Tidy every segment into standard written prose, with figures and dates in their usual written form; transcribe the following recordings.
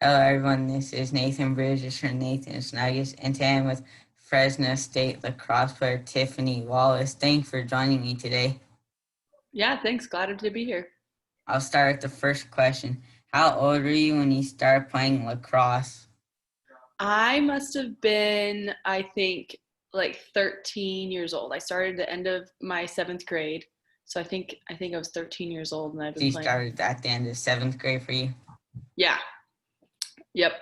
Hello, everyone. This is Nathan Bridges from Nathan's Nuggets, and today I'm with Fresno State Lacrosse player Tiffiny Wallace. Thanks for joining me today. Yeah, thanks. Glad to be here. I'll start with the first question. How old were you when you started playing lacrosse? I must have been, I think, like 13 years old. I started at the end of my seventh grade. So I think I was 13 years old and I've So been you playing. started at the end of seventh grade for you. Yeah. Yep.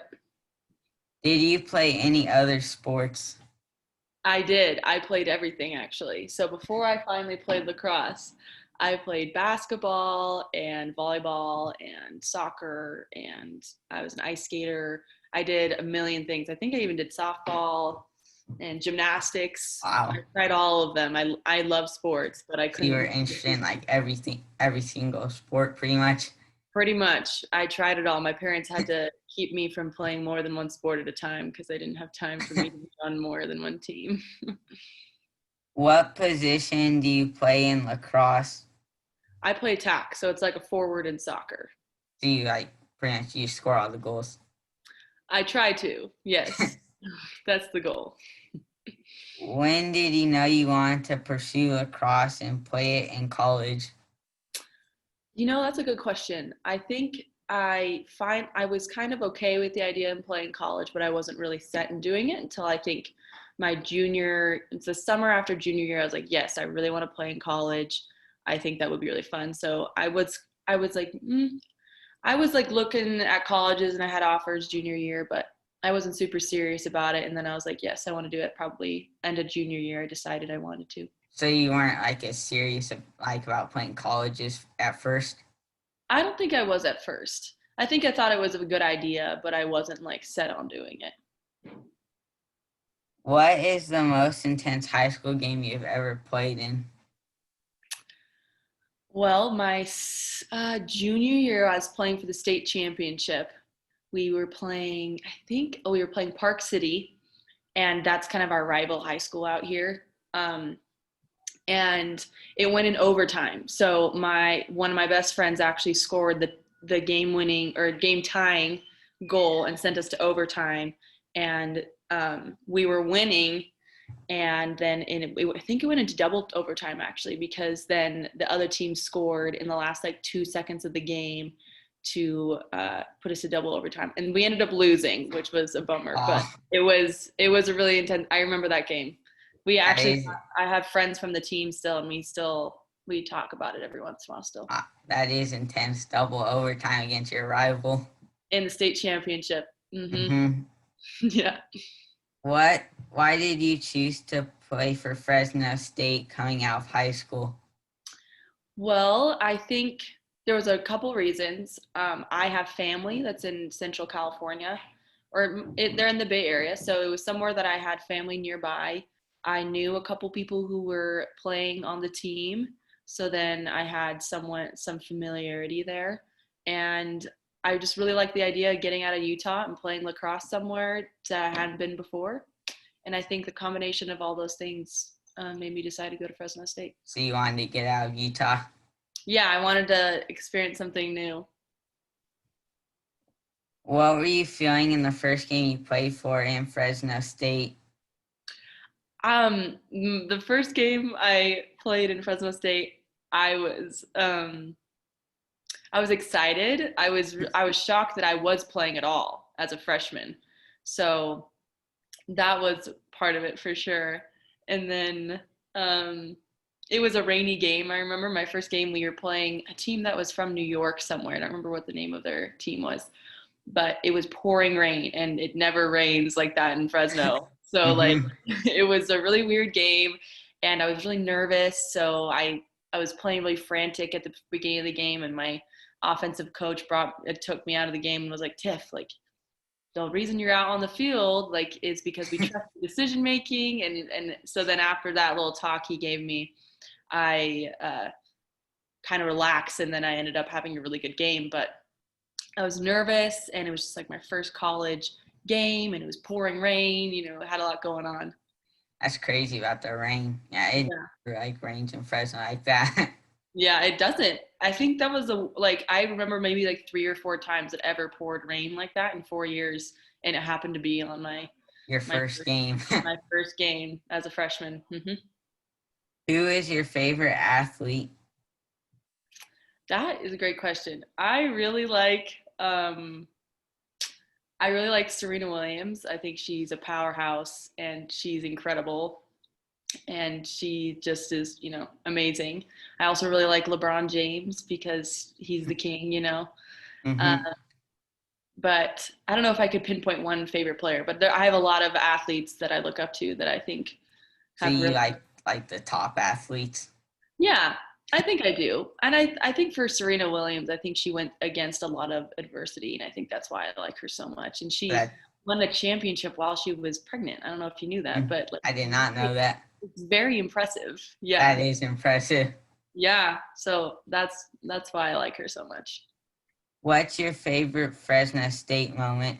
Did you play any other sports? I did. I played everything actually. So before I finally played lacrosse, I played basketball and volleyball and soccer and I was an ice skater. I did a million things. I think I even did softball and gymnastics. I Wow. tried all of them. I love sports, but I So you couldn't were interested in like everything, every single sport pretty much. pretty much. I tried it all. My parents had to keep me from playing more than one sport at a time because they didn't have time for me to be on more than one team. What position do you play in lacrosse? I play tack, so it's like a forward in soccer. Do you like pretty much you score all the goals? I try to. Yes. That's the goal. When did you know you wanted to pursue lacrosse and play it in college? That's a good question. I think I was kind of okay with the idea of playing college, but I wasn't really set in doing it until I think it's the summer after junior year. I was like, yes, I really want to play in college. I think that would be really fun. So I was like looking at colleges and I had offers junior year, but I wasn't super serious about it. And then I was like, yes, I want to do it. Probably end of junior year, I decided I wanted to. So you weren't like as serious like about playing colleges at first? I don't think I was at first. I think I thought it was a good idea, but I wasn't like set on doing it. What is the most intense high school game you've ever played in? Well, my junior year, I was playing for the state championship. We were playing, we were playing Park City, and that's kind of our rival high school out here. And it went in overtime. So my one of my best friends actually scored the game winning or game tying goal and sent us to overtime. And we were winning, and then I think it went into double overtime actually, because then the other team scored in the last like 2 seconds of the game to put us to double overtime, and we ended up losing, which was a bummer. But Oh, it was a really intense. I remember that game. We that actually, is I have friends from the team still, and we talk about it every once in a while still. that is intense. Double overtime against your rival. In the state championship. hmm Yeah. Why did you choose to play for Fresno State coming out of high school? Well, I think there was a couple reasons. I have family that's in Central California, they're in the Bay Area, so it was somewhere that I had family nearby. I knew a couple people who were playing on the team, so then I had some familiarity there, and I just really liked the idea of getting out of Utah and playing lacrosse somewhere that I hadn't been before. And I think the combination of all those things made me decide to go to Fresno State. So you wanted to get out of Utah. Yeah, I wanted to experience something new. What were you feeling in the first game you played for in Fresno State? The first game I played in Fresno State, I was um, I was excited. I was shocked that I was playing at all as a freshman. So that was part of it for sure. And then it was a rainy game. I remember my first game we were playing a team that was from New York somewhere. I don't remember what the name of their team was, but it was pouring rain and it never rains like that in Fresno. So like hmm it was a really weird game and I was really nervous. So I was playing really frantic at the beginning of the game, and my offensive coach took me out of the game and was like, Tiff, like the reason you're out on the field like is because we trust the decision making. And so then after that little talk he gave me, I kind of relaxed, and then I ended up having a really good game. But I was nervous, and it was just like my first college game, and it was pouring rain. It had a lot going on. That's crazy about the rain. Yeah, it Yeah. like rains in Fresno like that. Yeah, it doesn't. I think that was I remember maybe like 3 or 4 times it ever poured rain like that in 4 years, and it happened to be on Your my first first, game. my first game as a freshman. Who is your favorite athlete? That is a great question. I really like Serena Williams. I think she's a powerhouse and she's incredible and she just is, amazing. I also really like LeBron James because he's the king. Uh, Mm-hmm. but I don't know if I could pinpoint one favorite player, but I have a lot of athletes that I look up to that I think So have you really, like the top athletes? yeah, I think I do. And I think for Serena Williams, I think she went against a lot of adversity. And I think that's why I like her so much. And she That won a championship while she was pregnant. I don't know if you knew that, but like, I did not know that. it's very impressive. Yeah. That is impressive. Yeah. So that's why I like her so much. What's your favorite Fresno State moment?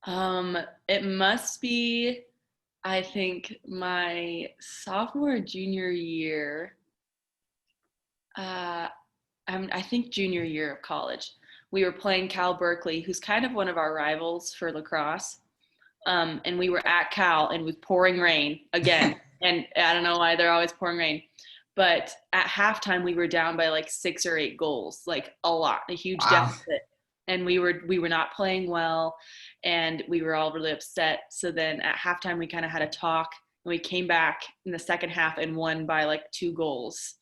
Um, it must be, I think, my sophomore or junior year. Uh, I think junior year of college. We were playing Cal Berkeley, who's kind of one of our rivals for lacrosse. And we were at Cal and it was pouring rain again. And I don't know why they're always pouring rain. But at halftime, we were down by like 6 or 8 goals, like a lot, a huge Wow. deficit. And we were not playing well, and we were all really upset. So then at halftime, we kind of had a talk, and we came back in the second half and won by like 2 goals.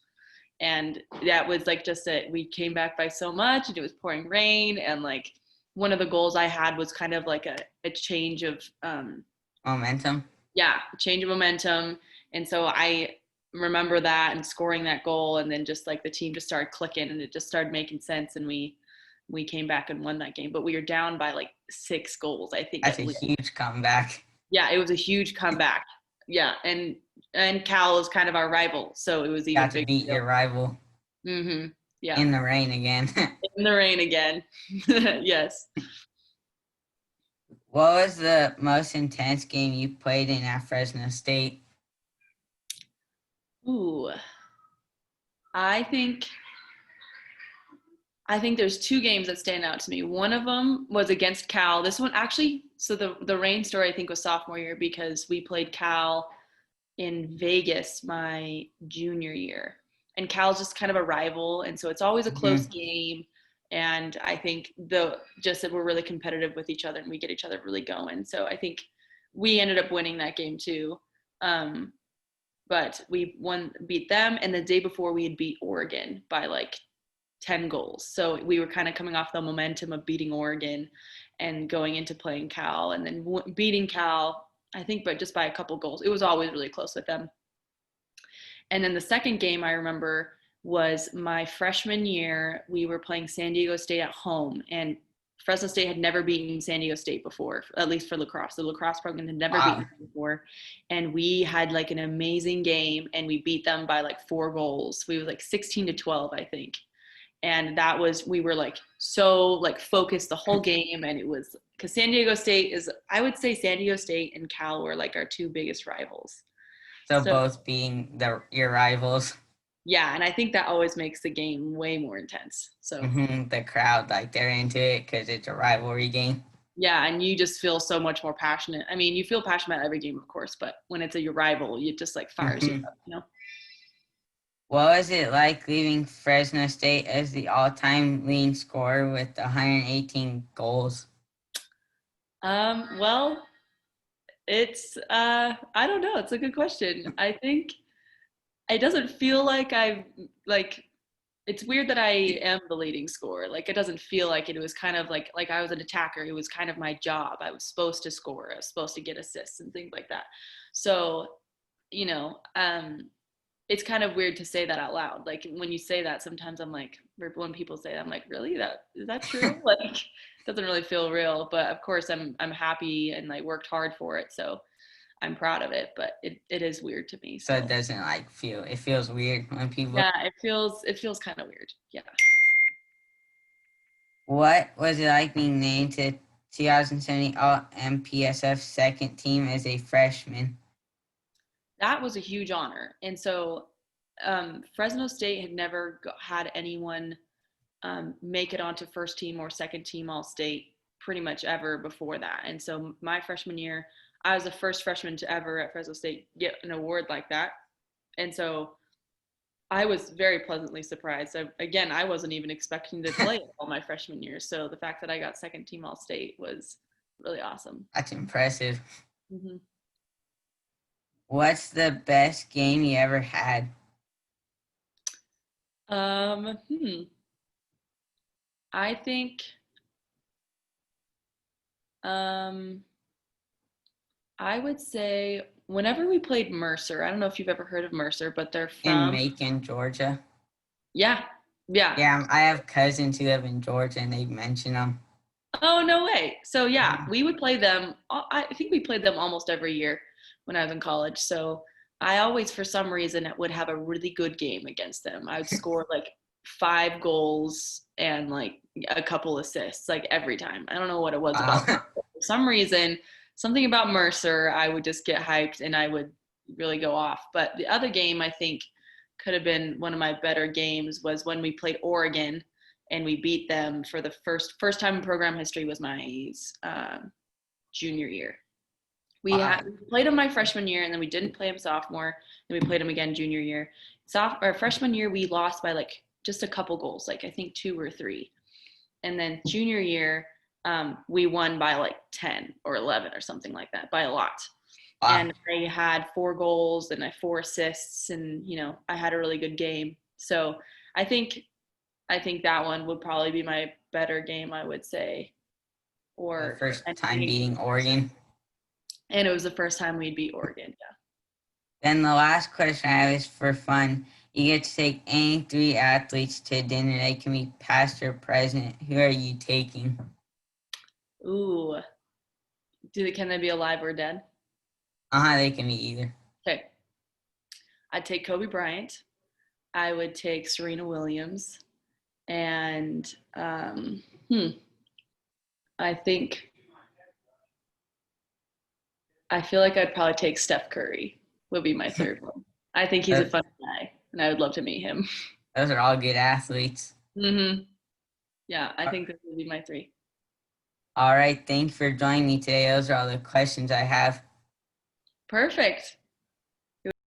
And that was like just it. We came back by so much, and it was pouring rain, and like one of the goals I had was kind of like a change of Momentum. yeah, change of momentum. And so I remember that and scoring that goal, and then just like the team just started clicking and it just started making sense, and we came back and won that game. But we were down by like 6 goals, I think, That's at a least. huge comeback. Yeah, it was a huge comeback. Yeah, and Cal is kind of our rival, so it was even Got to bigger beat deal. your rival Yeah, in the rain again. in the rain again. Yes. What was the most intense game you played in at Fresno State? Ooh, I think I think there's 2 games that stand out to me. One of them was against Cal. This one actually, so the rain story I think was sophomore year because we played Cal in Vegas my junior year. And Cal's just kind of a rival, and so it's always a close Mm-hmm. game. And I think the just that we're really competitive with each other and we get each other really going. So I think we ended up winning that game too. Um, but we beat them, and the day before we had beat Oregon by like 10 goals. So we were kind of coming off the momentum of beating Oregon and going into playing Cal, and then beating Cal, I think, but just by a couple goals. It was always really close with them. And then the second game I remember was my freshman year. We were playing San Diego State at home, and Fresno State had never beaten San Diego State before, at least for lacrosse. The lacrosse program had never beaten Wow. them before. And we had like an amazing game, and we beat them by like 4 goals. We were like 16-12, I think. And that was, we were like so like focused the whole game. And it was because San Diego State is, I would say San Diego State and Cal were like our 2 biggest rivals. So So both being your rivals. yeah, and I think that always makes the game way more intense. So The crowd, like they're into it because it's a rivalry game. yeah, and you just feel so much more passionate. I mean, you feel passionate about every game, of course, but when it's your rival, it just like fires you hmm up. What was it like leaving Fresno State as the all-time leading scorer with 118 goals? Well, it's I don't know. It's a good question. I think it doesn't feel like I've like it's weird that I am the leading scorer. Like it doesn't feel like it. It was kind of like I was an attacker. It was kind of my job. I was supposed to score. I was supposed to get assists and things like that. So, you know, it's kind of weird to say that out loud. Like when you say that, sometimes I'm like, when people say that, I'm like, really? That is that true? Like, doesn't really feel real. But of course, I'm happy and I worked hard for it, so I'm proud of it. But it is weird to me. So it So doesn't it feels weird when people. yeah, it feels kind of weird. Yeah. What was it like being named to 2070 All MPSF second team as a freshman? That was a huge honor. And so Fresno State had never had anyone make it onto first team or second team All-State pretty much ever before that. And so my freshman year, I was the first freshman to ever at Fresno State get an award like that. And so I was very pleasantly surprised. Again, I wasn't even expecting to play all my freshman year. So the fact that I got second team All-State was really awesome. That's impressive. Mm-hmm. What's the best game you ever had? I think I would say whenever we played Mercer, I don't know if you've ever heard of Mercer, but they're In from Macon, Georgia. yeah. Yeah, I have cousins who live in Georgia, and they mention them. Oh, no way. So yeah, we would play them. I think we played them almost every year when I was in college. So I always, for some reason, would have a really good game against them. I would score like 5 goals and like a couple assists, like every time. I don't know what it was about them. Wow. For some reason, something about Mercer, I would just get hyped and I would really go off. But the other game I think could have been one of my better games was when we played Oregon and we beat them for the first time in program history was my junior year. We played them my freshman year, and then we didn't play them sophomore. Then we played them again junior year. Freshman year, we lost by like just a couple goals, like I think 2 or 3. And then junior year, we won by like 10 or 11 or something like that, by a lot. Wow. And I had 4 goals and 4 assists, and I had a really good game. So I think that one would probably be my better game, I would say. Or the first time beating Oregon. And it was the first time we'd beat Oregon, yeah. Then the last question I have is for fun. You get to take any 3 athletes to dinner. They can be past or present. Who are you taking? Ooh. Can they be alive or dead? They can be either. Okay. I'd take Kobe Bryant. I would take Serena Williams. And I feel like I'd probably take Steph Curry would be my third one. I think he's a fun guy, and I would love to meet him. Those are all good athletes. Mm-hmm. Yeah, I think this would be my 3. All right. Thanks for joining me today. Those are all the questions I have. Perfect.